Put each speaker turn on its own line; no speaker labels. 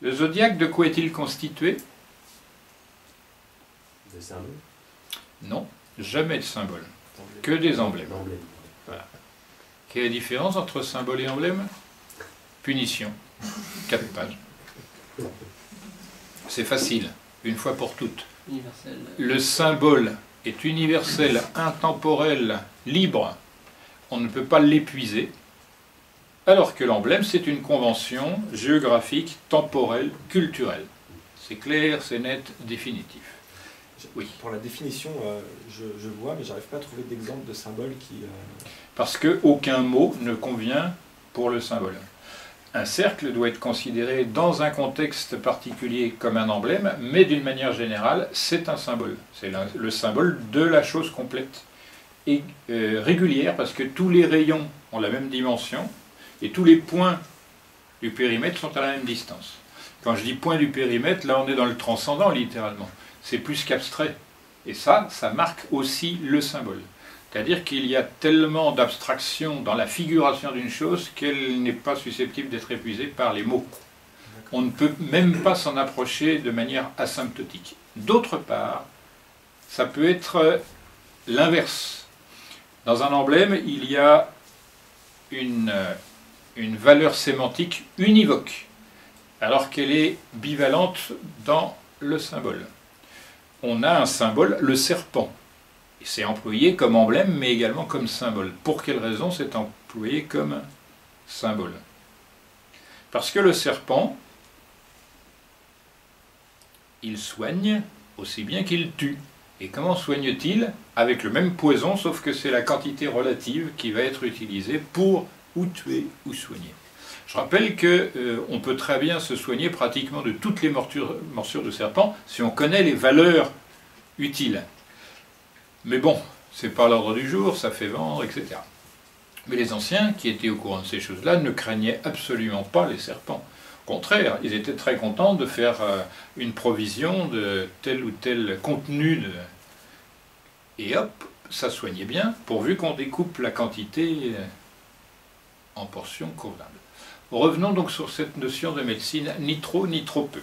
Le zodiaque, de quoi est-il constitué?
Des symboles.
Non, jamais de symbole, que des emblèmes. Voilà. Quelle est la différence entre symbole et emblème? Punition. 4 pages. C'est facile, une fois pour toutes.
Universel.
Le symbole est universel, intemporel, libre. On ne peut pas l'épuiser. Alors que l'emblème, c'est une convention géographique, temporelle, culturelle. C'est clair, c'est net, définitif. Oui.
Pour la définition, je vois, mais j'arrive pas à trouver d'exemple de symbole qui...
Parce qu'aucun mot ne convient pour le symbole. Un cercle doit être considéré dans un contexte particulier comme un emblème, mais d'une manière générale, c'est un symbole. C'est le symbole de la chose complète et régulière, parce que tous les rayons ont la même dimension et tous les points du périmètre sont à la même distance. Quand je dis point du périmètre, là on est dans le transcendant littéralement. C'est plus qu'abstrait. Et ça marque aussi le symbole. C'est-à-dire qu'il y a tellement d'abstraction dans la figuration d'une chose qu'elle n'est pas susceptible d'être épuisée par les mots. On ne peut même pas s'en approcher de manière asymptotique. D'autre part, ça peut être l'inverse. Dans un emblème, il y a une valeur sémantique univoque, alors qu'elle est bivalente dans le symbole. On a un symbole, le serpent. C'est employé comme emblème, mais également comme symbole. Pour quelle raison c'est employé comme symbole? Parce que le serpent, il soigne aussi bien qu'il tue. Et comment soigne-t-il? Avec le même poison, sauf que c'est la quantité relative qui va être utilisée pour ou tuer ou soigner. Je rappelle qu'on peut très bien se soigner pratiquement de toutes les morsures de serpent si on connaît les valeurs utiles. Mais bon, c'est pas l'ordre du jour, ça fait vendre, etc. Mais les anciens, qui étaient au courant de ces choses-là, ne craignaient absolument pas les serpents. Au contraire, ils étaient très contents de faire une provision de tel ou tel contenu. Et hop, ça soignait bien, pourvu qu'on découpe la quantité en portions convenables. Revenons donc sur cette notion de médecine, ni trop peu.